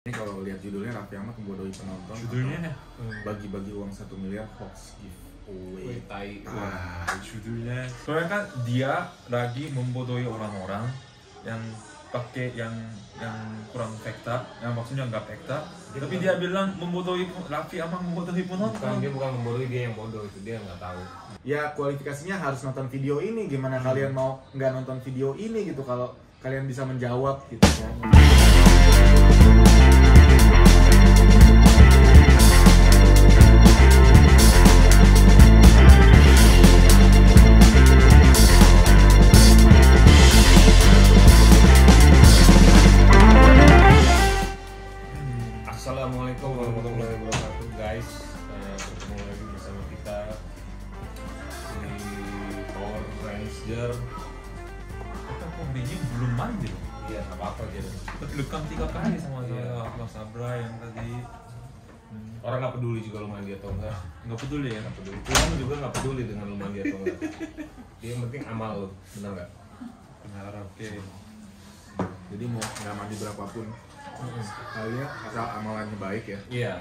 Ini kalau lihat judulnya, Raffi Ahmad membodohi penonton. Judulnya bagi-bagi uang 1 miliar hoax giveaway. Wah, judulnya. Soalnya kan dia lagi membodohi orang-orang yang pakai yang kurang fakta, yang maksudnya nggak fakta. Tapi dia bilang membodohi Raffi Ahmad membodohi penonton. Dia bukan membodohi, dia yang bodoh, itu dia nggak tahu. Ya kualifikasinya harus nonton video ini. Gimana kalian mau nggak nonton video ini gitu kalau kalian bisa menjawab gitu kan? Assalamualaikum warahmatullahi wabarakatuh guys. Bertemu lagi bersama kita di Power Ranger. Kita kok Benny belum mandi loh. Iya, nggak apa-apa aja. Lekam 3 kali sama Mas Abra yang tadi. Orang nggak peduli juga lu mandi atau enggak. Nggak peduli ya? Nggak peduli. Tuhan juga nggak peduli dengan lu mandi atau enggak. Dia yang penting amal lu, benar nggak? Benar, oke. Jadi mau nggak mandi berapapun, kalian asal amalannya baik ya. Iya.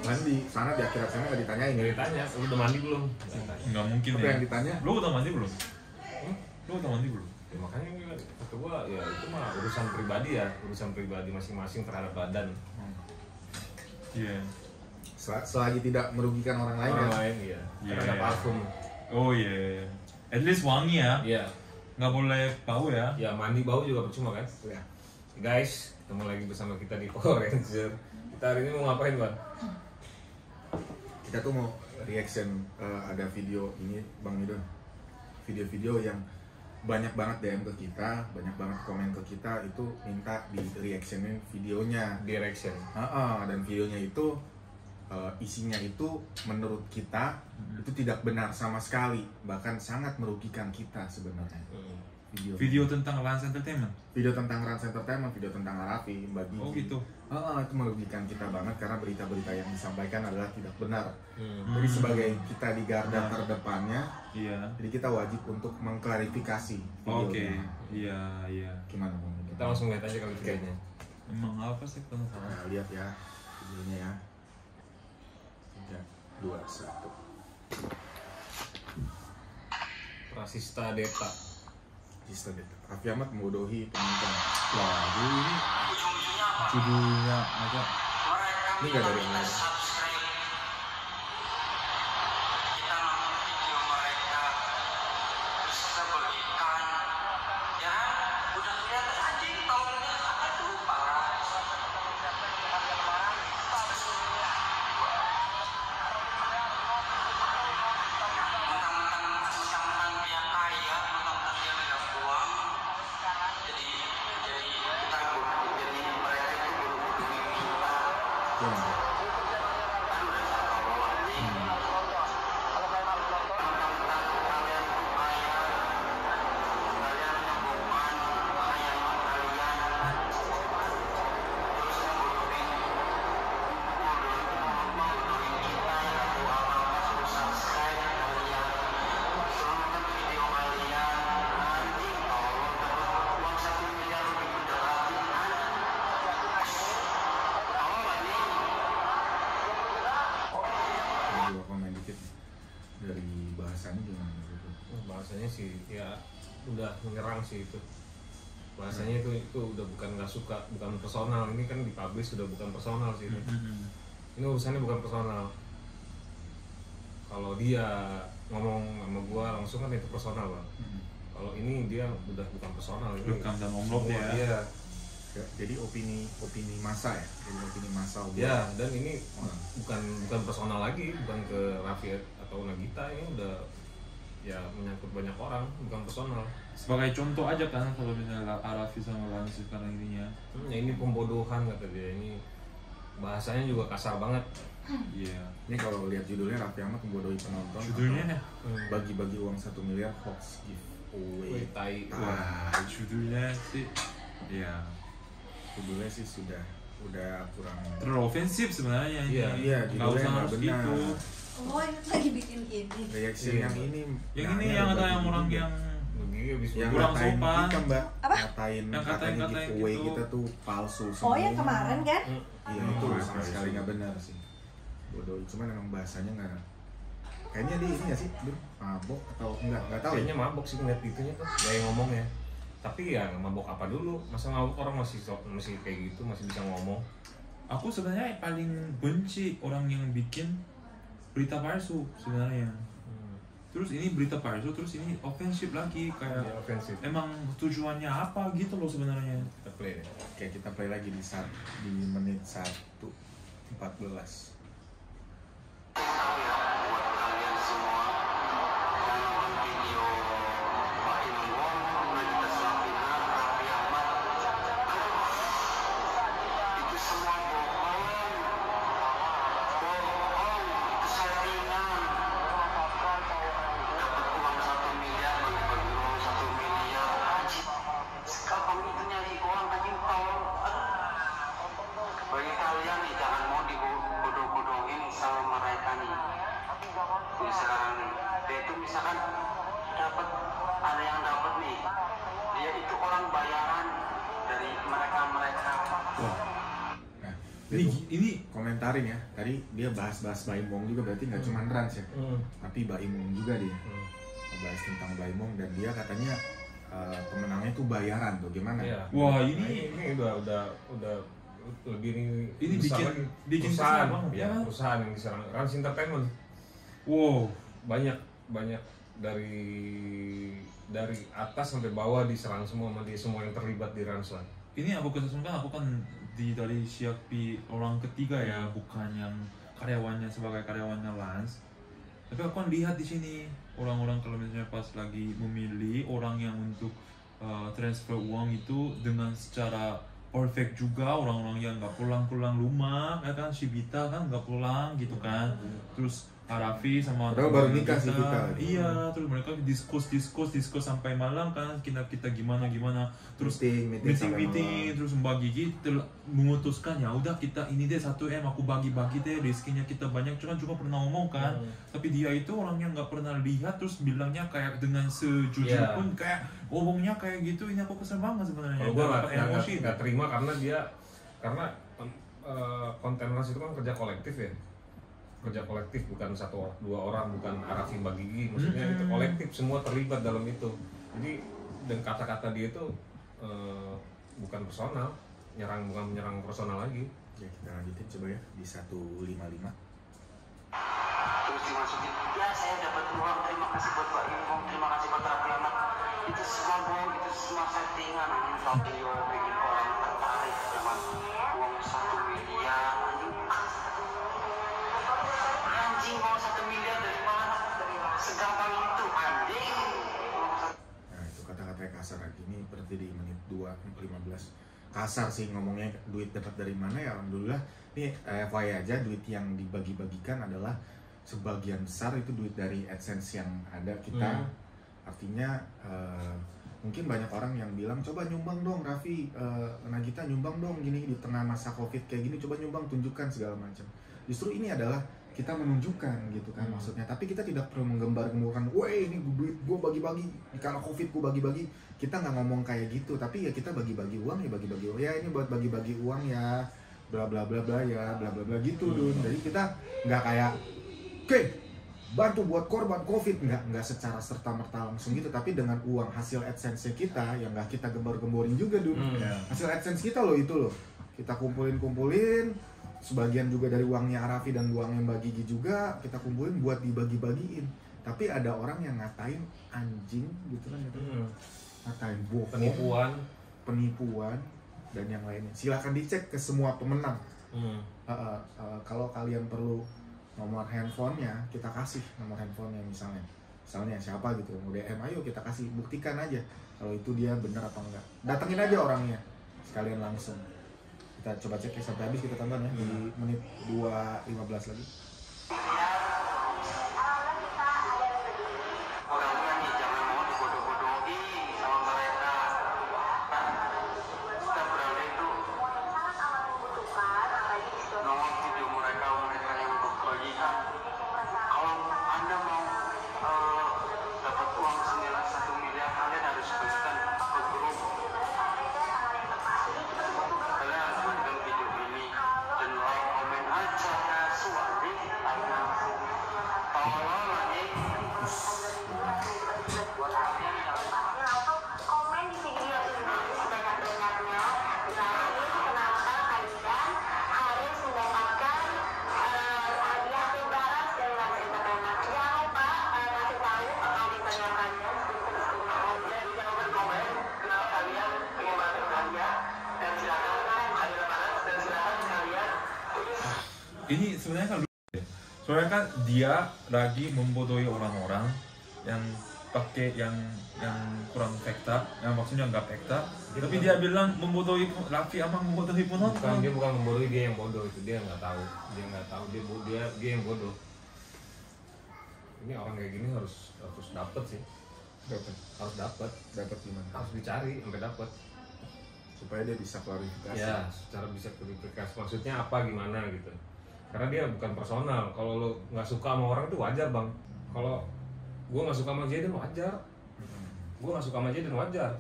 Mandi sana di akhirat sana nggak ditanyain. Nggak ditanya, lu udah mandi belum? Nggak mungkin Tapi ya. yang ditanya, Lu udah mandi belum? Lu udah mandi belum? Ya, makanya kata gua ya itu mah urusan pribadi ya, urusan pribadi masing-masing terhadap badan. Iya. selagi tidak merugikan orang lain Orang kan. lain iya. Iya. Karena ada parfum. Oh iya. At least wangi ya. Iya. Nggak boleh bau ya. Ya mandi bau juga percuma kan? Ya. Guys, ketemu lagi bersama kita di Power Ranger. Kita hari ini mau ngapain, Bang? Kita tuh mau reaction ada video ini Bang Midon. Video-video yang banyak banget DM ke kita, banyak banget komen ke kita itu minta di reactionin videonya. Direction. Dan videonya itu isinya itu menurut kita itu tidak benar sama sekali, bahkan sangat merugikan kita sebenarnya. Video tentang Rans Entertainment. Video tentang Rans Entertainment, video tentang Raffi, Mbak Gigi. Oh gitu. Itu merugikan kita banget karena berita-berita yang disampaikan adalah tidak benar. Jadi sebagai kita di garda terdepannya, Iya. jadi kita wajib untuk mengklarifikasi videonya. Oke. Iya. Gimana Bang? Kita langsung lihat aja kalau videonya. Emang apa sih penasaran? Nah, lihat ya videonya ya. 3, 2, 1. Rasista Deta. Sistem itu. Raffi Ahmad membodohi penonton. Waduh, ini judulnya aja. Ini nggak dari mana? Dari bahasanya gimana gitu? Bahasanya sih ya udah menyerang sih itu. Bahasanya itu udah bukan nggak suka, bukan personal. Ini kan dipublish sudah bukan personal sih itu. Ini urusannya bukan personal. Kalau dia ngomong sama gua langsung kan itu personal, Bang. Kalau ini dia udah bukan personal, ini Rekam dan omlop semua ya. dia. Ya, jadi opini massa ya, jadi opini massa. Ya, dan ini bukan personal lagi, bukan ke Raffi atau Nagita, ini udah ya menyangkut banyak orang, bukan personal. Sebagai contoh aja kan kalau misalnya Raffi sama Rans sekarang ininya. Ya ini pembodohan kata dia, ini bahasanya juga kasar banget. Iya. Ini kalau lihat judulnya, Raffi Ahmad membodohi penonton. Judulnya Bagi-bagi uang 1 miliar hoax giveaway. Tai. wah, judulnya sih ya Judulnya sih sudah kurang. terlalu ofensif sebenarnya. Iya, Nggak judulnya usah nggak harus benar. gitu. Oh, ini lagi bikin ini. Reaction Iya. yang ini. Yang ini nanya yang ada bagi yang orang juga. yang Begini habis Yang Kurang ngatain sopan. kita mbak, Apa? ngatain Yang katanya ngatain giveaway gitu. kita tuh palsu semua. Oh yang kemarin kan? Iya itu sama sekali nggak benar sih. Bodoh, cuman emang bahasanya nggak. Kayaknya dia ini nggak sih, Dun? Mabok atau nggak tahu. Kayaknya mabok sih ngeliat itunya tuh, gaya ngomongnya. Tapi ya mabok apa dulu? Masa mabok orang masih kayak gitu, masih bisa ngomong. Aku sebenarnya paling benci orang yang bikin berita palsu sebenarnya. Terus ini berita palsu, terus ini ofensif lagi kayak Ya, ofensif. emang tujuannya apa gitu loh sebenarnya. Kita play deh. Oke, kita play lagi di menit 1:14. Bagi kalian nih jangan mau dibodoh-bodohin sama mereka nih. Jadi sekarang nih, dia itu misalkan ada yang dapat nih, dia itu orang bayaran dari mereka. Wah. Nah, Ini itu ini komentarin ya. Tadi dia bahas-bahas Baimong juga, berarti nggak cuma Rans ya, tapi Baimong juga dia. Bahas tentang Baimong dan dia katanya pemenangnya itu bayaran tuh gimana? Iya. Wah, Nah, ini ini udah lebih Ini besar bikin- lagi. bikin perusahaan kesal banget, ya, ya. perusahaan yang diserang. Rans Entertainment wow. banyak dari atas sampai bawah diserang semua sama dia, semua yang terlibat di Rans lah. Ini aku kesusahan, aku kan dari siapi orang ketiga ya, bukan yang karyawannya sebagai karyawannya Lans. Tapi aku kan lihat di sini orang-orang kalau misalnya pas lagi memilih orang yang untuk transfer uang itu dengan secara perfect juga, orang-orang yang nggak pulang rumah, ya kan si Vita kan nggak pulang gitu kan, terus Arafi sama Padahal baru teman nikah si Vita. iya, terus mereka diskus sampai malam kan, kita gimana terus meeting terus membagi gitu, memutuskan ya udah kita ini deh 1M aku bagi-bagi deh rezekinya kita banyak, juga pernah ngomong kan. Tapi dia itu orang yang nggak pernah lihat terus bilangnya kayak dengan sejujur Iya. pun kayak ngomongnya kayak gitu. Ini aku kesel banget sebenarnya. Kalau gue Dapat emosi. nggak terima karena konten Rans itu kan kerja kolektif ya, kerja kolektif bukan dua orang, bukan Arafi Mbak Gigi, maksudnya itu kolektif, semua terlibat dalam itu. Jadi dan kata-kata dia itu bukan personal, bukan menyerang personal lagi. Ya kita lanjutin coba ya di 1:55. Terus dimasukin, ya saya dapat uang, terima kasih buat Pak Impong, terima kasih buat Raffi Ahmad. Itu semua bohong, itu semua settingan. Video bikin orang tertarik dengan uang 1 miliar. Anjing mau 1 miliar dari mana? Segampang itu anjing. Nah itu kata-kata kasar lagi, ini berarti di menit 2:15. Kasar sih ngomongnya, duit dapat dari mana ya, alhamdulillah. Ini FYI aja, duit yang dibagi-bagikan adalah sebagian besar itu duit dari AdSense yang ada kita. Artinya mungkin banyak orang yang bilang coba nyumbang dong Raffi, Nagita nyumbang dong gini di tengah masa Covid kayak gini, coba nyumbang, tunjukkan segala macam. Justru ini adalah kita menunjukkan gitu kan maksudnya, tapi kita tidak perlu menggembar-gemburkan, weh ini duit gue bagi-bagi, karena Covid gue bagi-bagi. Kita nggak ngomong kayak gitu, tapi ya kita bagi-bagi uang ya, bagi-bagi uang ya, ini buat bagi-bagi uang ya, bla bla bla bla ya, bla bla bla gitu Dun. Jadi kita nggak kayak oke, bantu buat korban Covid, nggak secara serta-merta langsung gitu, tapi dengan uang hasil AdSense kita yang nggak kita gembar-gemborin juga Dun. Hasil AdSense kita loh itu loh, kita kumpulin, sebagian juga dari uangnya Arafi dan uangnya Mbak Gigi juga kita kumpulin buat dibagi-bagiin. Tapi ada orang yang ngatain anjing gitu kan, ngatain bohong, penipuan dan yang lainnya. Silahkan dicek ke semua pemenang. Kalau kalian perlu nomor handphonenya, kita kasih nomor handphonenya misalnya siapa gitu mau DM, ayo kita kasih, buktikan aja kalau itu dia benar apa enggak, datengin aja orangnya sekalian langsung. Kita coba cek ya, sampai habis kita tonton ya di menit 2:15 lagi. Orangnya nih jangan mau dibodoh-bodohi sama mereka. Kita berada itu nomor video mereka yang berbagikan. Kalau Anda mau dapat uang senilai 1 miliar, ini sebenarnya kan soalnya kan dia lagi membodohi orang-orang yang pakai yang kurang fakta, yang maksudnya nggak fakta, tapi dia bilang membodohi Raffi Ahmad, membodohi penonton. Dia bukan membodohi, dia yang bodoh, itu dia nggak tahu, dia yang bodoh. Ini orang kayak gini harus dapet sih, harus dapet gimana? Harus dicari sampai dapet supaya dia bisa klarifikasi. Ya, secara bisa klarifikasi maksudnya apa gimana gitu. Karena dia bukan personal. Kalau lo nggak suka sama orang itu wajar bang. Kalau gue nggak suka sama Jaden wajar. Gue nggak suka sama Jaden wajar.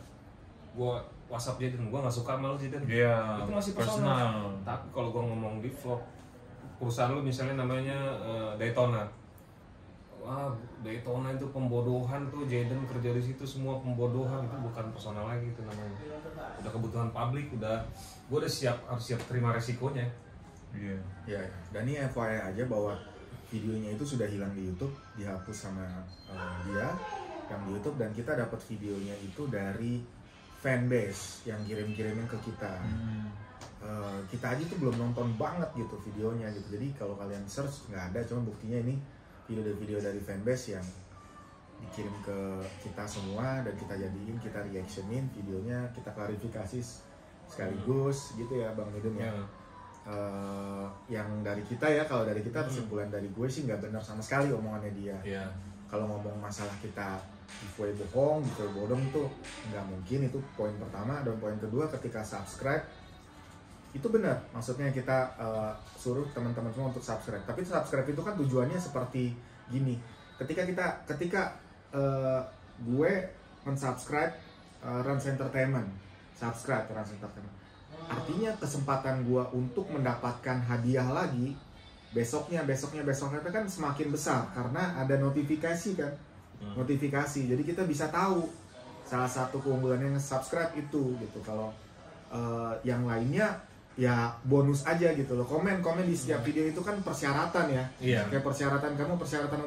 Gue WhatsApp Jaden, gue nggak suka sama lo Jaden. Iya. Itu masih personal. Tapi kalau gue ngomong di vlog, perusahaan lo misalnya namanya Daytona. Wah, Daytona itu pembodohan tuh, Jaden kerja di situ semua pembodohan, itu bukan personal lagi itu namanya. Udah kebutuhan publik, gue udah harus siap terima resikonya. Iya. Ya, dan ini FYI aja bahwa videonya itu sudah hilang di YouTube, dihapus sama dia yang di YouTube, dan kita dapat videonya itu dari fanbase yang kirim-kirimin ke kita. Kita aja tuh belum nonton banget gitu videonya gitu. Jadi kalau kalian search nggak ada, cuma buktinya ini video dari fanbase yang dikirim ke kita semua, dan kita jadiin, kita reactionin videonya, kita klarifikasi sekaligus gitu ya Bang Midun ya. Yang dari kita ya, kalau dari kita kesimpulan dari gue sih nggak benar sama sekali omongannya dia. Kalau ngomong masalah kita giveaway bohong, giveaway bodong tuh nggak mungkin, itu poin pertama. Dan poin kedua, ketika subscribe itu benar, maksudnya kita suruh teman-teman semua untuk subscribe. Tapi subscribe itu kan tujuannya seperti gini, ketika gue mensubscribe Rans Entertainment, subscribe Rans Entertainment, artinya kesempatan gue untuk mendapatkan hadiah lagi besoknya itu kan semakin besar karena ada notifikasi kan, notifikasi. Jadi kita bisa tahu salah satu keunggulannya subscribe itu gitu. Kalau yang lainnya ya bonus aja gitu loh. Komen di setiap video itu kan persyaratan ya. Kayak persyaratan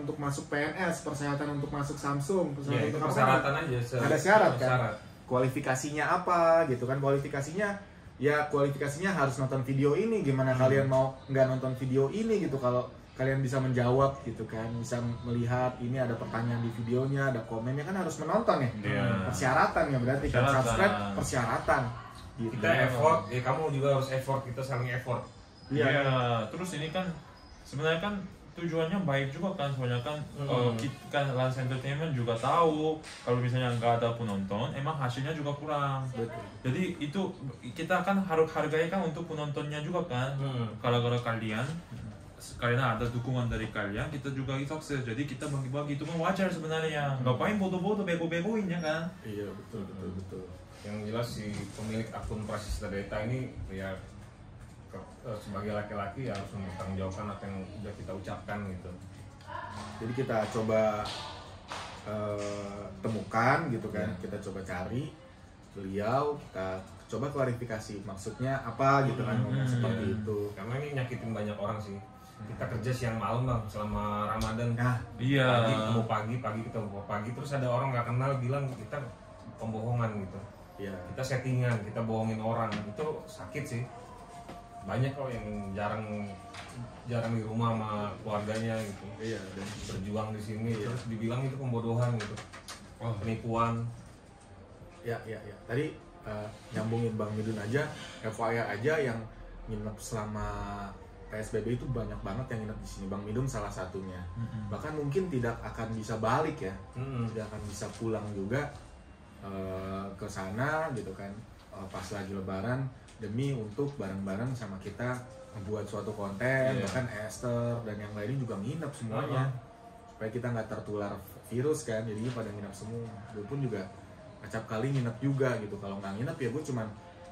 untuk masuk PNS, persyaratan untuk masuk Samsung, persyaratan aja. Ada syarat kan. Kualifikasinya apa gitu kan? Kualifikasinya harus nonton video ini. Gimana kalian mau nggak nonton video ini gitu kalau kalian bisa menjawab gitu kan, bisa melihat ini ada pertanyaan di videonya, ada komennya, kan harus menonton ya. Persyaratan ya, berarti kan subscribe persyaratan gitu. Kita effort, kamu juga harus effort, kita saling effort. Iya. Terus ini kan sebenarnya kan tujuannya baik juga kan, soalnya kan kita kan Rans Entertainment juga tahu kalau misalnya nggak ada penonton, emang hasilnya juga kurang. Betul. Jadi itu kita kan harus hargai kan untuk penontonnya juga kan. Kalau kalian karena ada dukungan dari kalian, kita juga sukses. Jadi kita bagi-bagi itu kan wajar sebenarnya. Ngapain bodoh-bodoh bego-begoin ya kan? Iya betul. Yang jelas si pemilik akun Prasista Data ini ya sebagai laki-laki harus mempertanggungjawabkan apa yang udah kita ucapkan gitu. Jadi kita coba temukan gitu kan, kita coba cari beliau, kita coba klarifikasi maksudnya apa gitu kan, ngomong seperti itu. Karena ini nyakitin banyak orang sih. Kita kerja siang malam bang selama Ramadan. Iya. Pagi ketemu pagi, terus ada orang nggak kenal bilang kita pembohongan gitu. Iya. Kita settingan, kita bohongin orang, itu sakit sih. Banyak kok yang jarang di rumah sama keluarganya gitu. Iya. Dan berjuang di sini terus dibilang itu pembodohan gitu. Penipuan. Ya. Tadi nyambungin Bang Midun aja, FYI aja, yang nginep selama PSBB itu banyak banget yang nginep di sini. Bang Midun salah satunya. Bahkan mungkin tidak akan bisa balik ya, tidak akan bisa pulang juga ke sana gitu kan, pas lagi Lebaran, demi untuk bareng-bareng sama kita membuat suatu konten. Bahkan Esther dan yang lainnya juga nginep semuanya supaya kita nggak tertular virus kan, jadinya pada nginep semua. Gue pun juga acap kali nginep juga gitu. Kalau nggak nginep ya gue cuman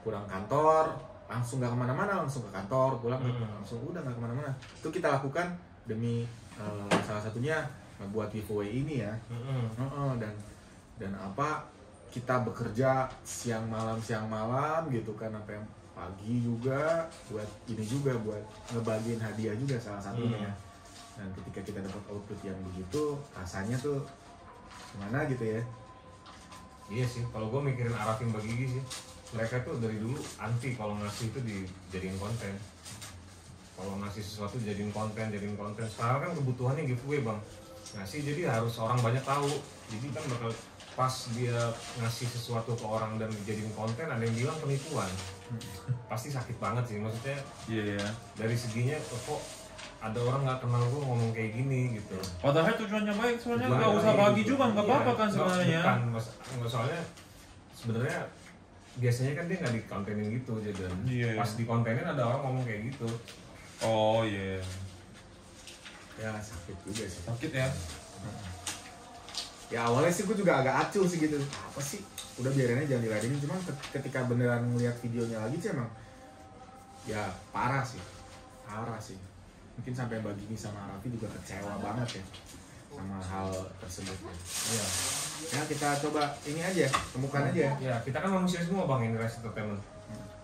pulang kantor, langsung nggak kemana-mana, langsung ke kantor, pulang langsung udah nggak kemana-mana. Itu kita lakukan demi salah satunya buat giveaway ini ya. Dan apa, kita bekerja siang malam gitu kan, sampai pagi juga buat ini juga, buat ngebagiin hadiah juga salah satunya. Dan ketika kita dapat output yang begitu, rasanya tuh gimana gitu ya. Iya sih, kalau gue mikirin Arafin Bagigi sih, mereka tuh dari dulu anti kalau ngasih itu dijadiin konten. kalau ngasih sesuatu jadiin konten. Sekarang kan kebutuhannya giveaway bang, ngasih jadi harus orang banyak tahu. Jadi kan bakal pas dia ngasih sesuatu ke orang dan dijadiin konten, ada yang bilang penipuan. Pasti sakit banget sih, maksudnya Iya. dari seginya kok ada orang nggak kenal gue ngomong kayak gini gitu. Padahal tujuannya baik, soalnya nggak Tujuannya usah baik bagi gitu. juga, nggak apa-apa kan Nggak, sebenarnya. bukan, soalnya sebenarnya biasanya kan dia nggak dikontenin gitu, jadi Iya. pas dikontenin ada orang ngomong kayak gitu. Oh iya. Ya sakit juga sih. Sakit ya. Ya awalnya sih gue juga agak acuh sih gitu, apa sih, udah biarin aja jangan diladenin. Cuman ketika beneran ngeliat videonya lagi sih emang ya parah sih. Mungkin sampai Mbak Gini sama Raffi juga kecewa banget ya sama hal tersebut ya. Iya. Ya kita coba ini aja, temukan aja. Ya kita kan manusia semua bang, ini Rise Entertainment.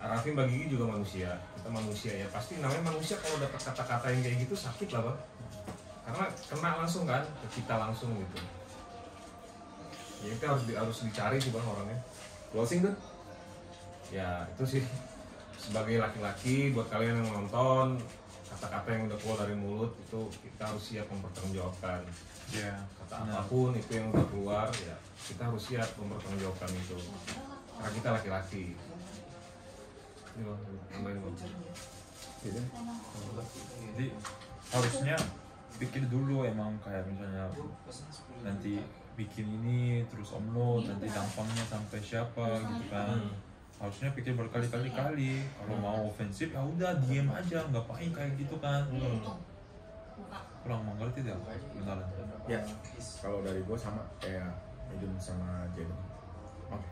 Raffi Mbak Gigi juga manusia, kita manusia ya, pasti namanya manusia kalau dapat kata-kata yang kayak gitu sakit lah bang, karena kena langsung kan ke kita langsung gitu. Ya itu harus dicari sih bang orangnya. Closing tuh. Ya itu sih sebagai laki-laki, buat kalian yang nonton, kata-kata yang udah keluar dari mulut itu kita harus siap mempertanggungjawabkan. Iya. Kata Benar. apapun itu yang udah keluar ya kita harus siap mempertanggungjawabkan itu, karena kita laki-laki. Ini bang, tambahin bang. Gitu. Jadi harusnya pikir dulu emang kayak misalnya nanti bikin ini terus upload, nanti dampaknya sampai siapa gitu kan. Harusnya pikir berkali-kali kalau mau ofensif ya udah diem aja, nggak pakai kayak gitu kan. Kurang mengerti deh beneran. Ya kalau dari gue sama kayak Medun sama Jen. Oke.